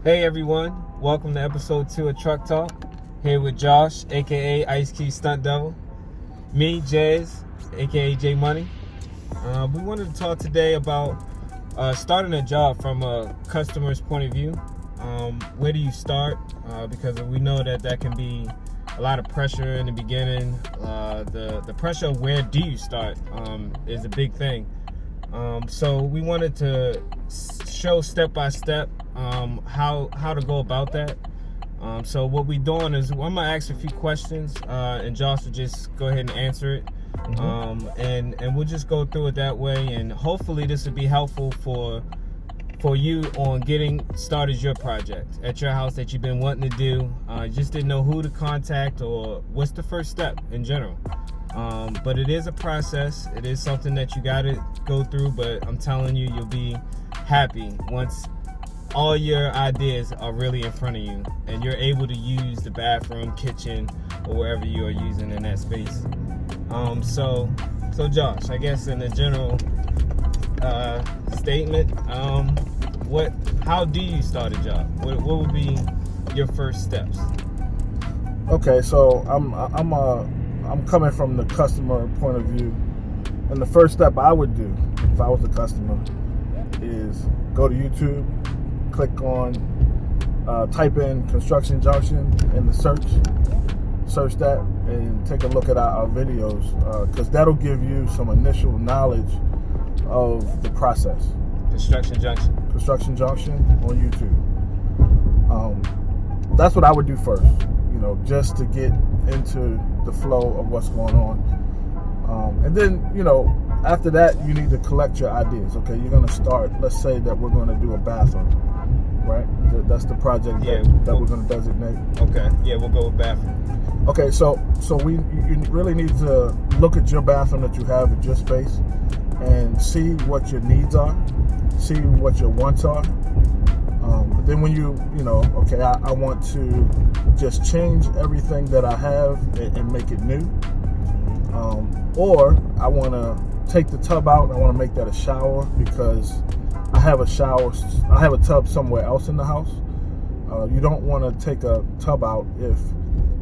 Hey everyone, welcome to episode 2 of Truck Talk. Here with Josh, aka Ice Key Stunt Devil. Me, Jazz, aka J Money. We wanted to talk today about starting a job from a customer's point of view. Where do you start? Because we know that can be a lot of pressure in the beginning. The pressure of where do you start is a big thing. So we wanted to show step by step how to go about that. So what we're doing is I'm gonna ask a few questions, and Josh will just go ahead and answer it. And we'll just go through it that way, and hopefully this will be helpful for you on getting started your project at your house that you've been wanting to do. Just didn't know who to contact or what's the first step in general. But it is a process. It is something that you got to go through, but I'm telling you, you'll be happy once all your ideas are really in front of you and you're able to use the bathroom, kitchen, or wherever you are using in that space. So Josh, I guess in a general statement, how do you start a job? What would be your first steps? Okay, so I'm coming from the customer point of view, and the first step I would do if I was a customer is go to YouTube, click on, type in Construction Junction in the search that, and take a look at our videos, because that'll give you some initial knowledge of the process. Construction Junction on YouTube. That's what I would do first, just to get into the flow of what's going on. And then, after that, you need to collect your ideas. Okay, you're going to start, let's say that we're going to do a bathroom, right? That's the project that we're going to designate. Okay, yeah, we'll go with bathroom. Okay, so you really need to look at your bathroom that you have at your space and see what your needs are, see what your wants are. Then when I want to just change everything that I have and make it new. Or I want to take the tub out. I want to make that a shower because I have a tub somewhere else in the house. You don't want to take a tub out if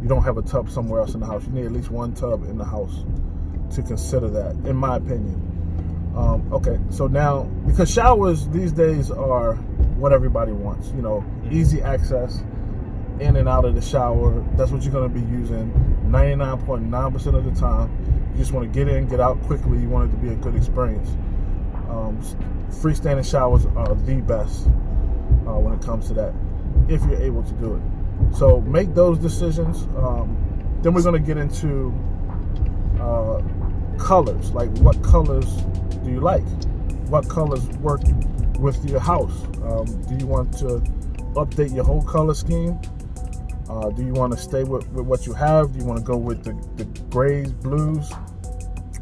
you don't have a tub somewhere else in the house. You need at least one tub in the house to consider that, in my opinion. Okay, so now, because showers these days are what everybody wants, easy access in and out of the shower. That's what you're going to be using 99.9% of the time. You just want to get in, get out quickly. You want it to be a good experience. Freestanding showers are the best when it comes to that, if you're able to do it. So make those decisions. Then we're going to get into colors. Like, what colors do you like? What colors work with your house? Do you want to update your whole color scheme? Do you want to stay with what you have? Do you want to go with the grays, blues?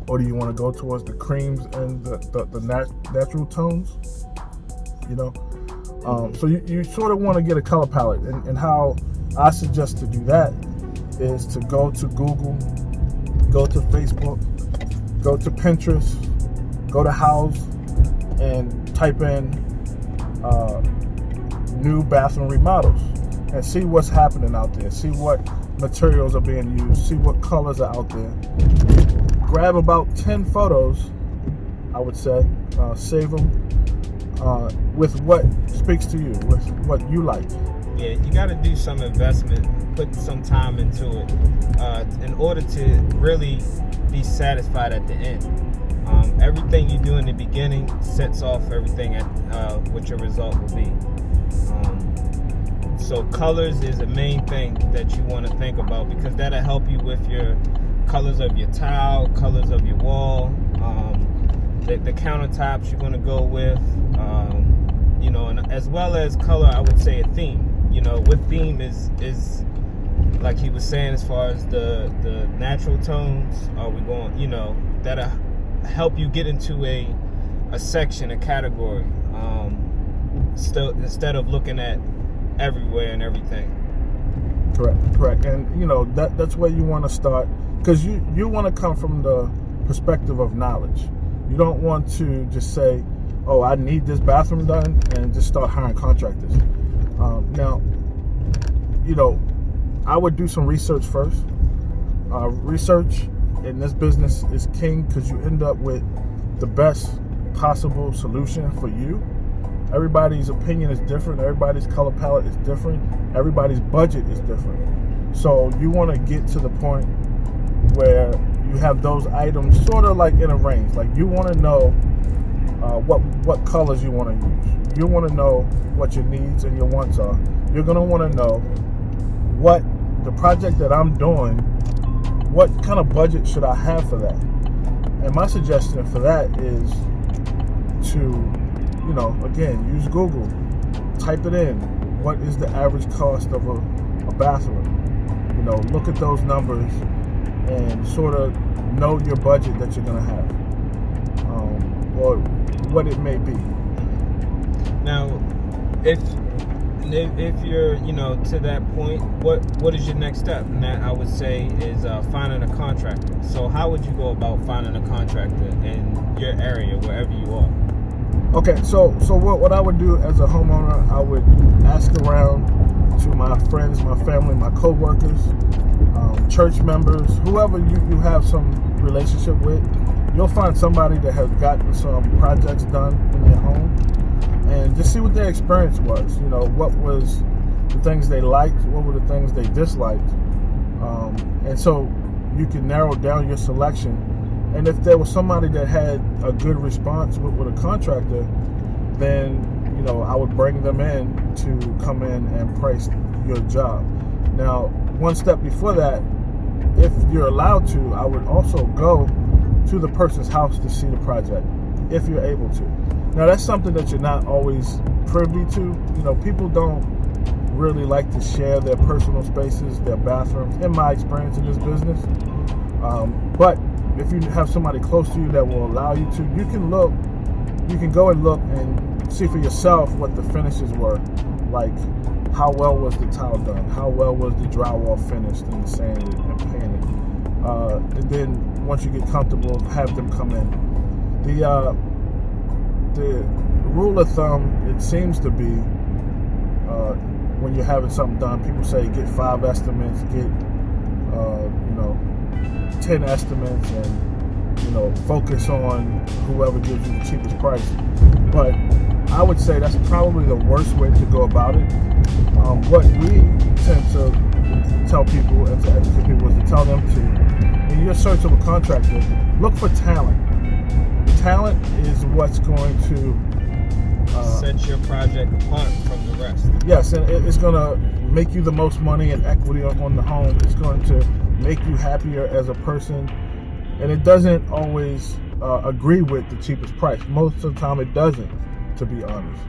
Or do you want to go towards the creams and the natural tones? So you sort of want to get a color palette. And how I suggest to do that is to go to Google, go to Facebook, go to Pinterest, go to House, and type in new bathroom remodels and see what's happening out there. See what materials are being used. See what colors are out there. Grab about 10 photos, I would say. Save them with what speaks to you, with what you like. Yeah, you got to do some investment, put some time into it in order to really be satisfied at the end. Everything you do in the beginning sets off everything at what your result will be. So colors is the main thing that you want to think about, because that'll help you with your colors of your tile, colors of your wall, the countertops you're going to go with, and as well as color, I would say a theme. What theme is like he was saying, as far as the natural tones, are we going, that'll help you get into a section, a category, instead of looking at everywhere and everything. Correct. And that's where you want to start, because you want to come from the perspective of knowledge. You don't want to just say, oh, I need this bathroom done, and just start hiring contractors. Now, I would do some research first. Research in this business is king because you end up with the best possible solution for you. Everybody's opinion is different. Everybody's color palette is different. Everybody's budget is different. So you want to get to the point where you have those items sort of like in a range. Like you want to know what colors you want to use. You want to know what your needs and your wants are. You're going to want to know what the project that I'm doing, what kind of budget should I have for that? And my suggestion for that is to, again, use Google. Type it in. What is the average cost of a bathroom? Look at those numbers and sort of know your budget that you're going to have, or what it may be. Now, if you're to that point, what is your next step? And that I would say is finding a contractor. So how would you go about finding a contractor in your area, wherever you are? Okay, so what I would do as a homeowner, I would ask around to my friends, my family, my co-workers, church members, whoever you have some relationship with. You'll find somebody that has gotten some projects done in their home, and just see what their experience was. What was the things they liked, what were the things they disliked, and so you can narrow down your selection. And if there was somebody that had a good response with a contractor, then I would bring them in to come in and price your job. Now, one step before that, if you're allowed to, I would also go to the person's house to see the project, if you're able to. Now, that's something that you're not always privy to. People don't really like to share their personal spaces, their bathrooms, in my experience in this business. But if you have somebody close to you that will allow you to, you can go and look and see for yourself what the finishes were. Like, how well was the tile done? How well was the drywall finished and sanded and painted? And then once you get comfortable, have them come in. The rule of thumb, it seems to be, when you're having something done, people say get 5 estimates, get 10 estimates, and focus on whoever gives you the cheapest price. But I would say that's probably the worst way to go about it. What we tend to tell people and to educate people is to tell them to, in your search of a contractor, look for talent. Talent is what's going to set your project apart from the rest. Yes, and it's going to make you the most money and equity on the home. It's going to make you happier as a person, and it doesn't always agree with the cheapest price. Most of the time it doesn't, to be honest.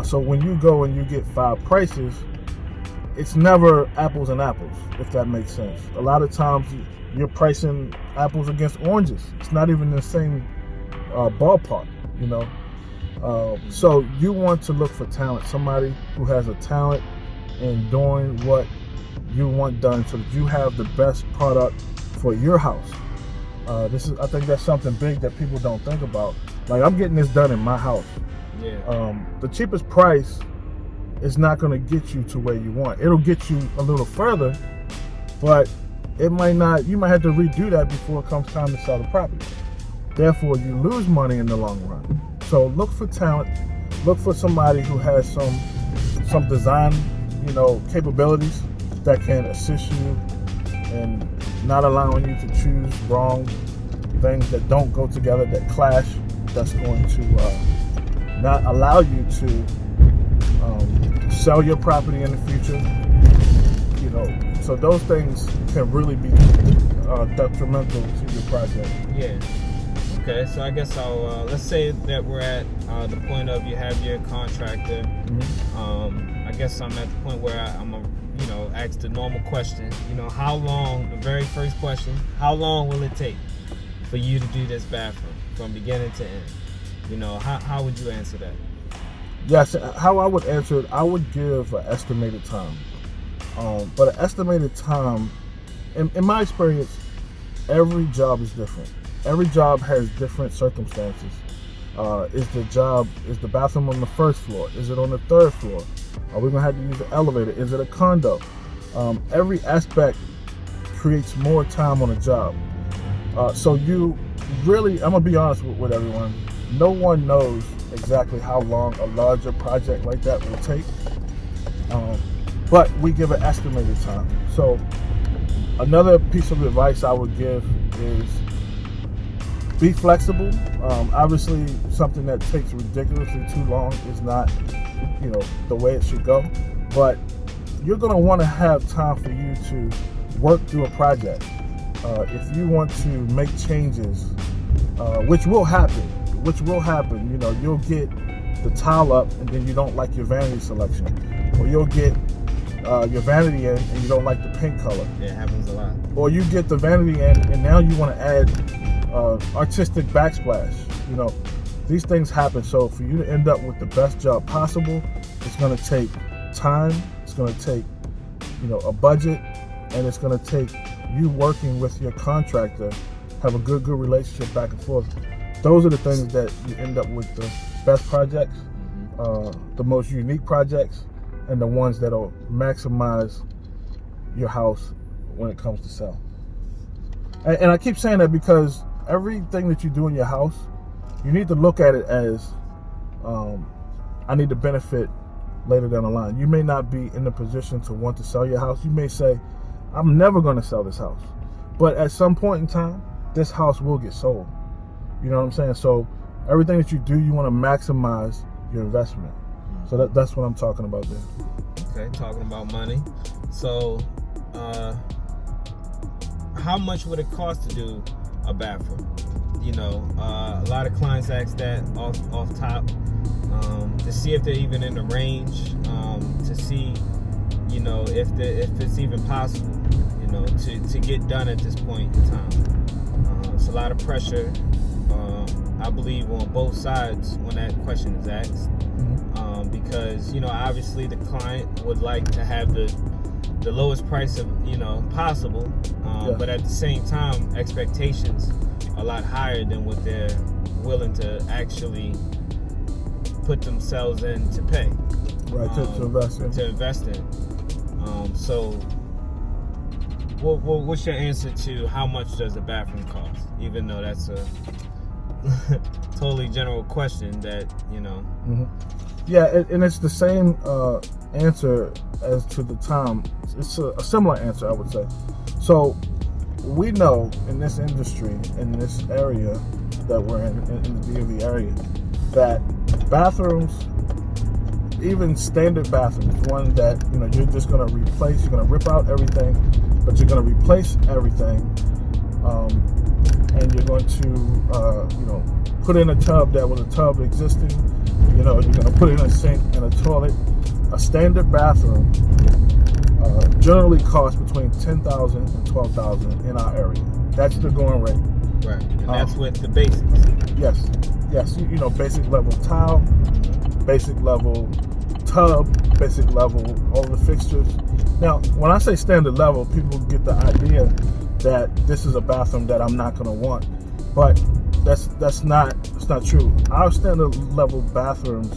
So when you go and you get 5 prices, it's never apples and apples, if that makes sense. A lot of times you're pricing apples against oranges. It's not even the same ballpark, so you want to look for talent, somebody who has a talent in doing what you want done, so that you have the best product for your house. I think that's something big that people don't think about. Like, I'm getting this done in my house. Yeah. The cheapest price is not going to get you to where you want. It'll get you a little further, but it might not. You might have to redo that before it comes time to sell the property. Therefore, you lose money in the long run. So look for talent. Look for somebody who has some design, capabilities that can assist you and not allowing you to choose wrong things that don't go together, that clash, that's going to not allow you to sell your property in the future. So those things can really be detrimental to your project. Yeah. Okay, so I guess let's say that we're at the point of you have your contractor. Mm-hmm. I guess I'm at the point where I'm ask the normal question. How long? The very first question: how long will it take for you to do this bathroom from beginning to end? How would you answer that? Yes, how I would answer it, I would give an estimated time. But an estimated time, in my experience, every job is different. Every job has different circumstances. Is the bathroom on the first floor? Is it on the third floor? Are we going to have to use the elevator? Is it a condo? Every aspect creates more time on a job. So you really, I'm going to be honest with everyone, no one knows exactly how long a larger project like that will take. But we give an estimated time. So another piece of advice I would give is be flexible. Obviously, something that takes ridiculously too long is not, the way it should go. But you're going to want to have time for you to work through a project. If you want to make changes, which will happen, you'll get the tile up and then you don't like your vanity selection, or you'll get your vanity in and you don't like the paint color. Yeah, it happens a lot. Or you get the vanity in and now you want to add artistic backsplash. These things happen. So for you to end up with the best job possible, it's going to take time. It's going to take, a budget, and it's going to take you working with your contractor, have a good relationship back and forth. Those are the things that you end up with the best projects, the most unique projects, and the ones that'll maximize your house when it comes to sell. And I keep saying that because everything that you do in your house, you need to look at it as, I need to benefit later down the line. You may not be in the position to want to sell your house. You may say, I'm never going to sell this house. But at some point in time, this house will get sold. You know what I'm saying? So everything that you do, you want to maximize your investment. So that's what I'm talking about there. Okay, talking about money. So how much would it cost to do a bathroom? A lot of clients ask that off top, to see if they're even in the range, to see, if it's even possible, to get done at this point in time. It's a lot of pressure, I believe, on both sides when that question is asked, because, obviously the client would like to have the lowest price of, possible, but at the same time, expectations a lot higher than what they're willing to actually put themselves in to pay. Right, to invest in. So what's your answer to how much does a bathroom cost? Even though that's a totally general question that, Yeah, and it's the same answer as to the time. It's a similar answer, I would say. So we know in this industry, in this area that we're in the DMV area, that bathrooms, even standard bathrooms, one that you're just going to replace, you're going to rip out everything, but you're going to replace everything, and you're going to put in a tub that was a tub existing. You're going to put in a sink and a toilet. A standard bathroom generally costs between $10,000 and $12,000 in our area. That's the going rate. Right, and that's with the basics. Yes. Basic level tile, basic level tub, basic level all the fixtures. Now, when I say standard level, people get the idea that this is a bathroom that I'm not going to want, but that's not true. Our standard level bathrooms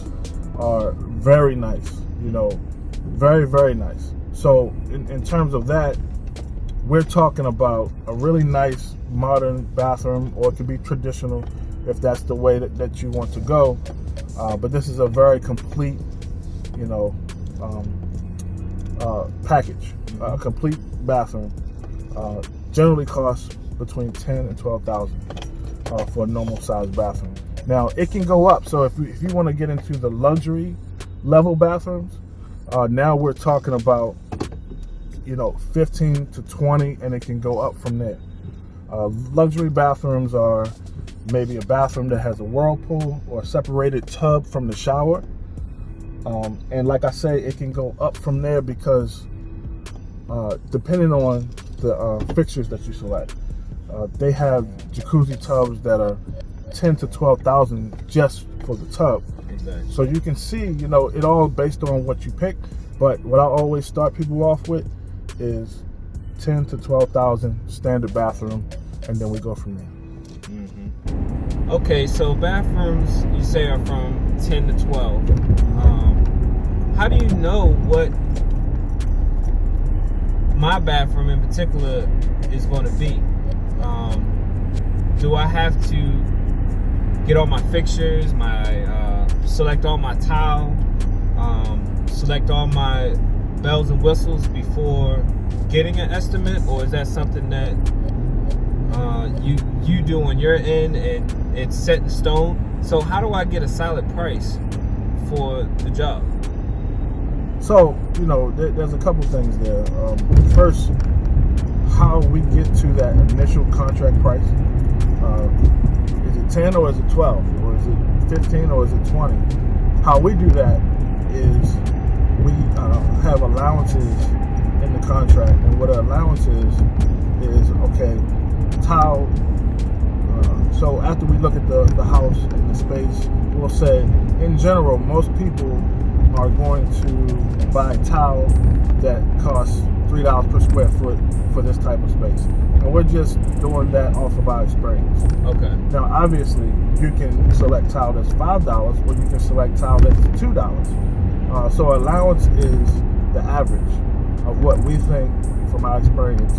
are very nice, very, very nice. So in terms of that, we're talking about a really nice modern bathroom, or it could be traditional if that's the way that you want to go. But this is a very complete, package, a complete bathroom. Generally costs between $10,000 and $12,000 for a normal size bathroom. Now it can go up. So if you want to get into the luxury level bathrooms, now we're talking about 15 to 20, and it can go up from there. Luxury bathrooms are maybe a bathroom that has a whirlpool or a separated tub from the shower. And like I say, it can go up from there because depending on the fixtures that you select, they have jacuzzi tubs that are $10,000 to $12,000 just for the tub. Exactly. So you can see, it all based on what you pick. But what I always start people off with is $10,000 to $12,000 standard bathroom, and then we go from there. Okay, so bathrooms you say are from 10 to 12. how do you know what my bathroom in particular is going to be? Do I have to get all my fixtures, select all my tile, select all my bells and whistles before getting an estimate, or is that something that you do on your end and it's set in stone? So how do I get a solid price for the job? So, there's a couple things there. First, how we get to that initial contract price. Is it 10 or is it 12? Or is it 15 or is it 20? How we do that is we have allowances in the contract. And what an allowance is okay, tile. So after we look at the house and the space, we'll say, in general, most people are going to buy tile that costs $3 per square foot for this type of space. And we're just doing that off of our experience. Okay. Now, obviously, you can select tile that's $5 or you can select tile that's $2. So allowance is the average of what we think, from our experience,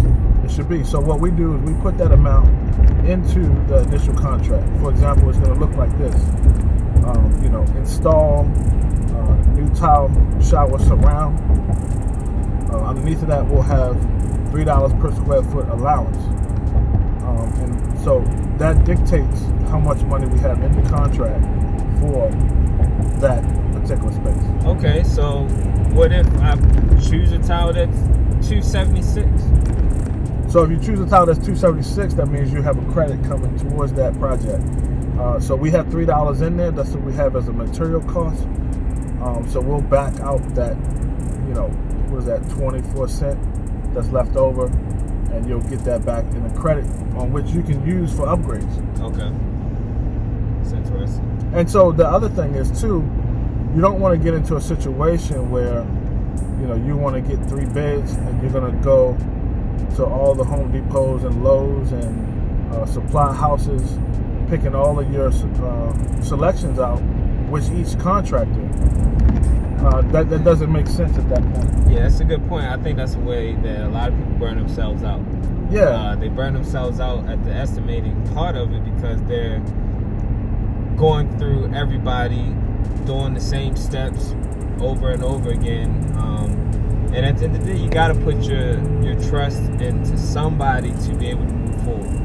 it should be. So what we do is we put that amount into the initial contract. For example, it's going to look like this. Install new tile shower surround. Underneath of that, we'll have $3 per square foot allowance. And so that dictates how much money we have in the contract for that particular space. Okay, so what if I choose a tile that's $276? So if you choose a tile that's $276, that means you have a credit coming towards that project. So we have $3 in there. That's what we have as a material cost. So we'll back out that, what is that, 24 cent that's left over, and you'll get that back in a credit on which you can use for upgrades. Okay. That's interesting. And so the other thing is too, you don't want to get into a situation where, you want to get 3 bids and you're going to go to all the Home Depots and Lowe's and supply houses, picking all of your selections out, which each contractor, that doesn't make sense at that point. Yeah, that's a good point. I think that's the way that a lot of people burn themselves out. Yeah. They burn themselves out at the estimating part of it because they're going through everybody, doing the same steps over and over again. And at the end of the day, you got to put your trust into somebody to be able to move forward.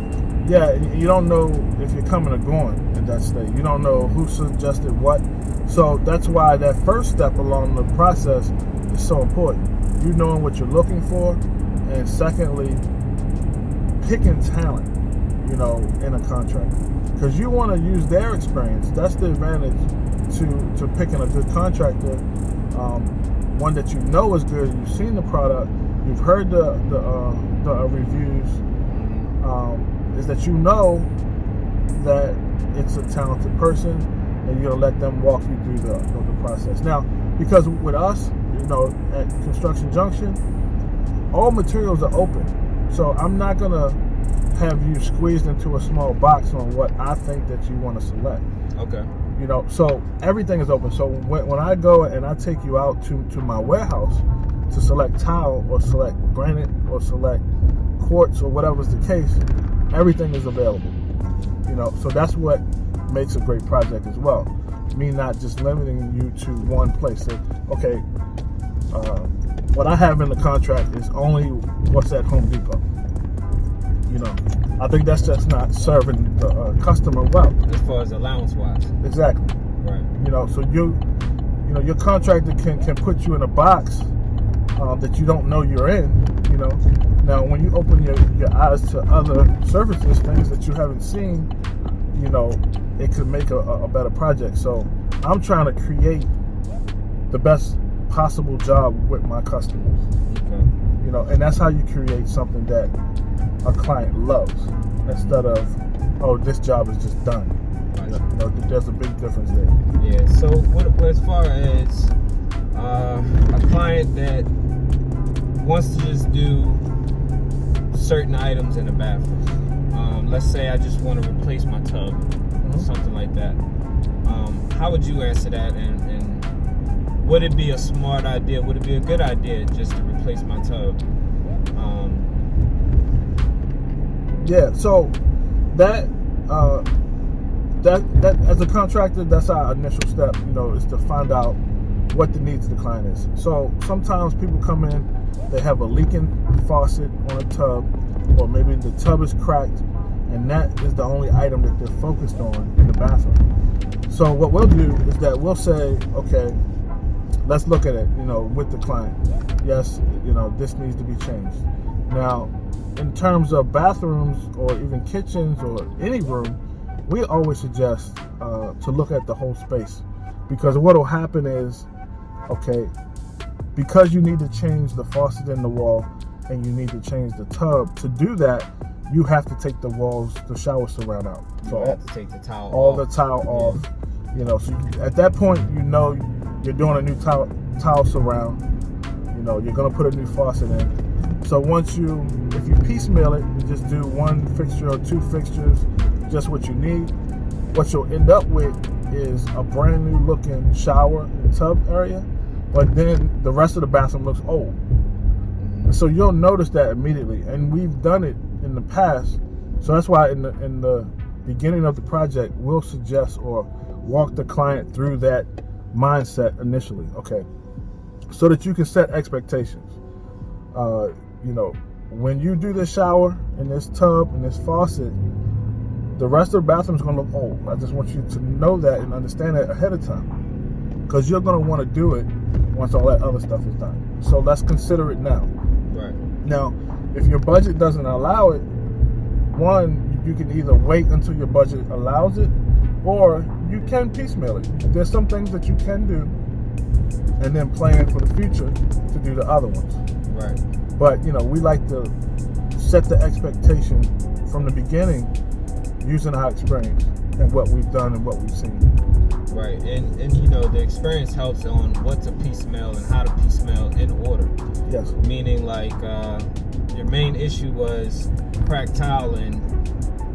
Yeah, you don't know if you're coming or going at that stage. You don't know who suggested what. So that's why that first step along the process is so important. You knowing what you're looking for, and secondly, picking talent, in a contract. Because you want to use their experience. That's the advantage to picking a good contractor. One that you know is good. You've seen the product. You've heard the reviews. Is that you know that it's a talented person, and you're gonna let them walk you through the process. Now, because with us, at Construction Junction, all materials are open, so I'm not gonna have you squeezed into a small box on what I think that you want to select. Okay. So everything is open. So when I go and I take you out to my warehouse to select tile or select granite or select quartz or whatever's the case, everything is available. So that's what makes a great project as well. Me not just limiting you to one place. So, okay, what I have in the contract is only what's at Home Depot. I think that's just not serving the customer well. As far as allowance-wise. Exactly. Right. So your contractor can put you in a box that you don't know you're in. Now when you open your eyes to other services, things that you haven't seen, it could make a better project. So I'm trying to create the best possible job with my customers. Okay. And that's how you create something that a client loves, instead of, oh, this job is just done. Right. There's a big difference there. Yeah. So as far as a client that wants to just do certain items in the bathroom, let's say I just want to replace my tub, something like that. How would you answer that, and would it be a smart idea? Would it be a good idea just to replace my tub? Yeah. So that as a contractor, that's our initial step. Is to find out what the needs of the client is. So sometimes people come in, they have a leaking faucet on a tub, or maybe the tub is cracked, and that is the only item that they're focused on in the bathroom. So what we'll do is that we'll say, okay, let's look at it, with the client. Yes, this needs to be changed. Now, in terms of bathrooms or even kitchens or any room, we always suggest to look at the whole space, because what will happen is, okay, because you need to change the faucet in the wall and you need to change the tub, to do that, you have to take the walls, the shower surround out. So you have to take the towel all off. The towel off. So at that point, you're doing a new towel surround. You're gonna put a new faucet in. So if you piecemeal it, you just do one fixture or two fixtures, just what you need. What you'll end up with is a brand new looking shower and tub area, but then the rest of the bathroom looks old. So you'll notice that immediately, and we've done it in the past. So that's why in the beginning of the project, we'll suggest or walk the client through that mindset initially, okay, so that you can set expectations. When you do this shower and this tub and this faucet, the rest of the bathroom is going to look old. I just want you to know that and understand that ahead of time, because you're going to want to do it once all that other stuff is done. So let's consider it now. Right. Now, if your budget doesn't allow it, one, you can either wait until your budget allows it, or you can piecemeal it. There's some things that you can do, and then plan for the future to do the other ones. Right. But we like to set the expectation from the beginning, using our experience and what we've done and what we've seen. Right, and the experience helps on what to piecemeal and how to piecemeal in order. Yes. Meaning, like, your main issue was cracked tile and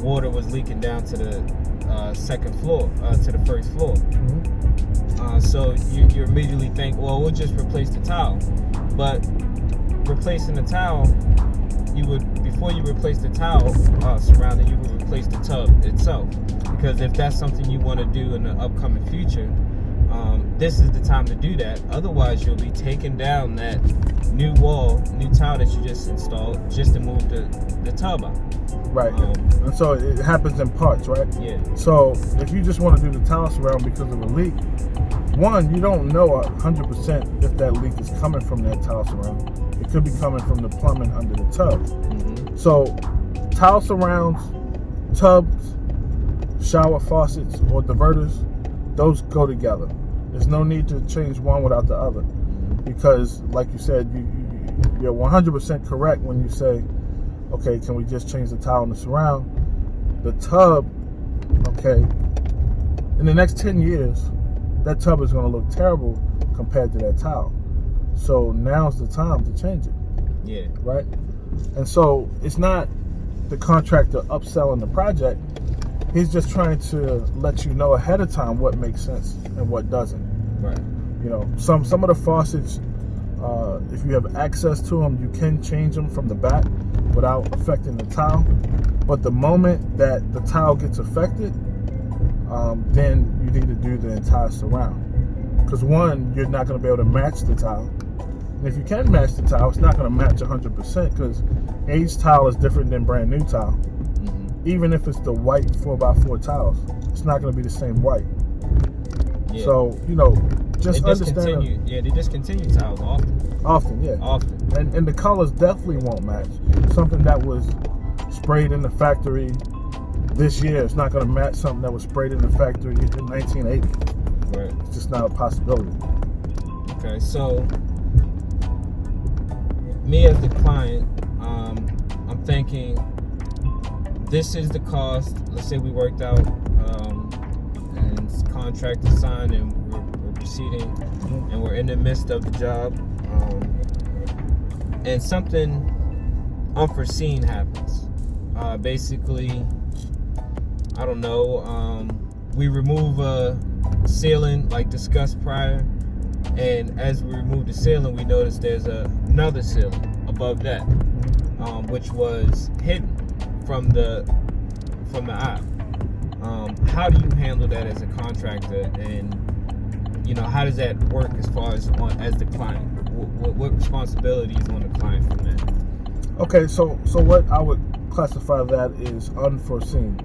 water was leaking down to the second floor, to the first floor. Mm-hmm. So you immediately think, well, we'll just replace the tile. But replacing the tile, before you replace the tile surrounding, you would replace the tub itself. Because if that's something you want to do in the upcoming future, this is the time to do that. Otherwise, you'll be taking down that new tile that you just installed just to move the tub out. Right. And so it happens in parts, right? Yeah. So if you just want to do the tile surround because of a leak, one, you don't know 100% if that leak is coming from that tile surround. It could be coming from the plumbing under the tub. Mm-hmm. So tile surrounds, tubs, shower faucets, or diverters, those go together. There's no need to change one without the other, because like you said, you're 100% correct when you say, okay, can we just change the tile and the surround? The tub, okay, in the next 10 years, that tub is going to look terrible compared to that tile. So now's the time to change it. Yeah. Right? And so it's not the contractor upselling the project. He's just trying to let you know ahead of time what makes sense and what doesn't. Right. Some of the faucets, if you have access to them, you can change them from the back without affecting the tile. But the moment that the tile gets affected, then you need to do the entire surround. Because one, you're not going to be able to match the tile. And if you can match the tile, it's not going to match 100%, because aged tile is different than brand new tile. Mm-hmm. Even if it's the white 4x4 tiles, it's not going to be the same white. Yeah. So, just understand. They discontinue tiles often. Often, yeah. Often. And the colors definitely won't match. Something that was sprayed in the factory this year is not going to match something that was sprayed in the factory in 1980. Right. It's just not a possibility. Okay, so me as the client, I'm thinking this is the cost. Let's say we worked out and contract is signed and we're proceeding, Mm-hmm. and we're in the midst of the job, and something unforeseen happens. Basically, I don't know, we remove a ceiling like discussed prior, And as we removed the ceiling, we noticed there's another ceiling above that, which was hidden from the eye. How do you handle that as a contractor, and how does that work as far as as the client? What responsibilities on the client from that? Okay, so what I would classify that is unforeseen.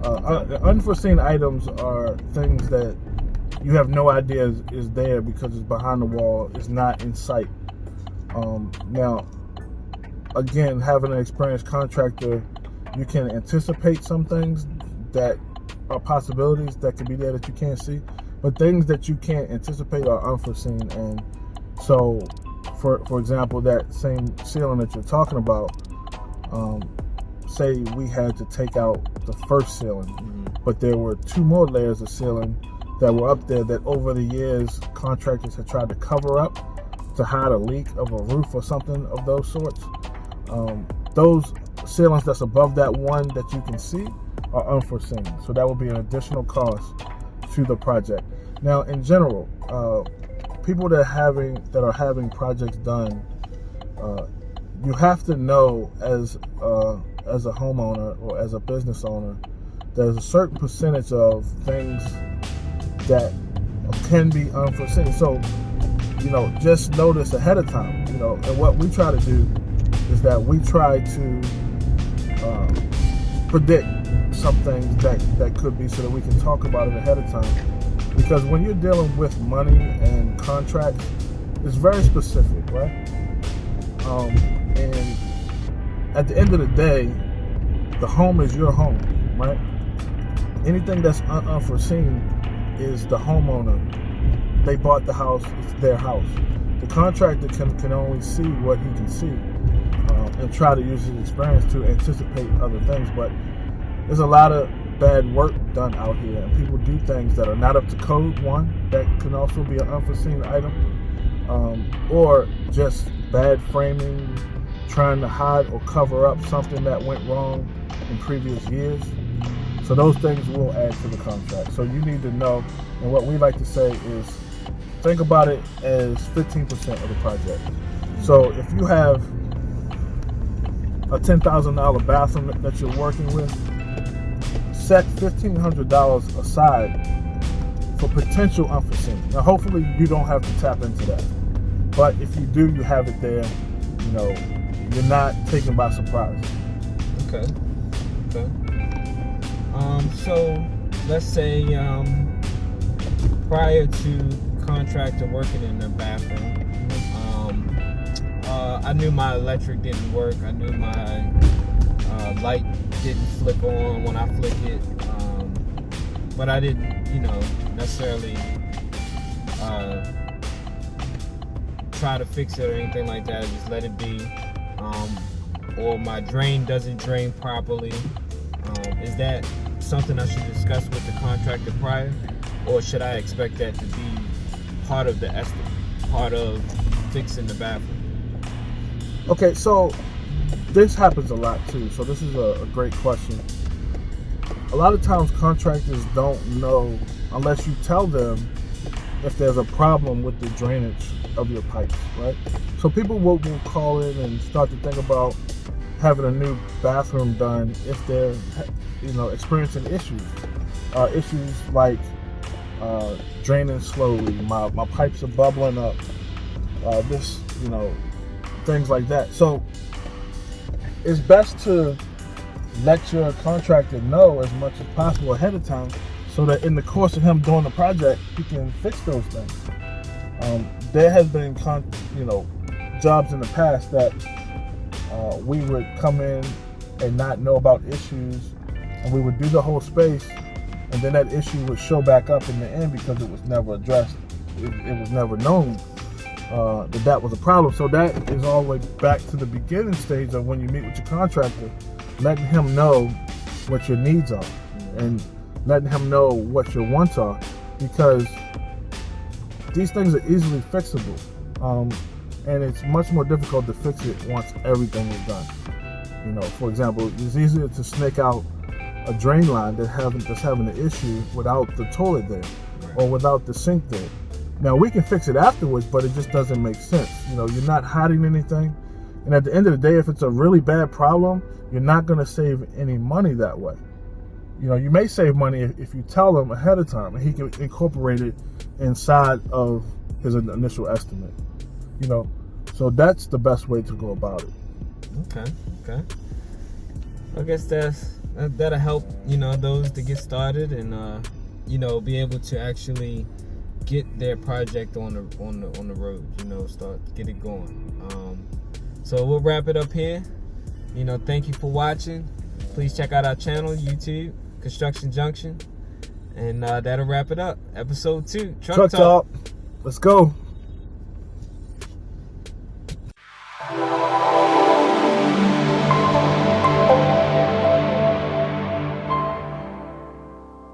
Unforeseen items are things that you have no idea is there because it's behind the wall, it's not in sight. Now, again, having an experienced contractor, you can anticipate some things that are possibilities that could be there that you can't see, but things that you can't anticipate are unforeseen. And so, for example, that same ceiling that you're talking about, say we had to take out the first ceiling, but there were 2 more layers of ceiling that were up there that over the years contractors had tried to cover up to hide a leak of a roof or something of those sorts. Those ceilings that's above that one that you can see are unforeseen, so that will be an additional cost to the project. Now, in general, people that are having projects done, you have to know as a homeowner or as a business owner, there's a certain percentage of things that can be unforeseen. So, just know this ahead of time. And what we try to do is that we try to predict some things that could be, so that we can talk about it ahead of time. Because when you're dealing with money and contracts, it's very specific, right? And at the end of the day, the home is your home, right? Anything that's unforeseen is the homeowner. They bought the house, it's their house. The contractor can only see what he can see, and try to use his experience to anticipate other things. But there's a lot of bad work done out here, and people do things that are not up to code. One, that can also be an unforeseen item, or just bad framing, trying to hide or cover up something that went wrong in previous years. So those things will add to the contract. So you need to know, and what we like to say is, think about it as 15% of the project. So if you have a $10,000 bathroom that you're working with, set $1,500 aside for potential unforeseen. Now, hopefully you don't have to tap into that. But if you do, you have it there. You're not taken by surprise. Okay. So let's say prior to contractor working in the bathroom, I knew my electric didn't work. I knew my light didn't flick on when I flick it, but I didn't, necessarily try to fix it or anything like that. I just let it be. Or my drain doesn't drain properly. Is that something I should discuss with the contractor prior, or should I expect that to be part of the estimate, part of fixing the bathroom? Okay, so this happens a lot too. So this is a great question. A lot of times contractors don't know unless you tell them if there's a problem with the drainage of your pipes, right? So people will call in and start to think about having a new bathroom done if they're experiencing issues. Issues like draining slowly, my pipes are bubbling up, things like that. So it's best to let your contractor know as much as possible ahead of time, so that in the course of him doing the project, he can fix those things. There has been jobs in the past that we would come in and not know about issues, and we would do the whole space, and then that issue would show back up in the end because it was never addressed. It was never known that was a problem. So that is all the way back to the beginning stage of when you meet with your contractor, letting him know what your needs are and letting him know what your wants are, because these things are easily fixable, and it's much more difficult to fix it once everything is done. For example, it's easier to snake out a drain line that's having an issue without the toilet there or without the sink there. Now we can fix it afterwards, but it just doesn't make sense. You know, you're not hiding anything. And at the end of the day, if it's a really bad problem, you're not going to save any money that way. You know, you may save money if you tell him ahead of time, and he can incorporate it inside of his initial estimate. You know, so that's the best way to go about it. Okay. I guess that'll help, you know, those to get started and you know, be able to actually get their project on the road. You know, get it going. So we'll wrap it up here. You know, thank you for watching. Please check out our channel, YouTube, Construction Junction. And that'll wrap it up. Episode 2, Truck Talk. Let's go.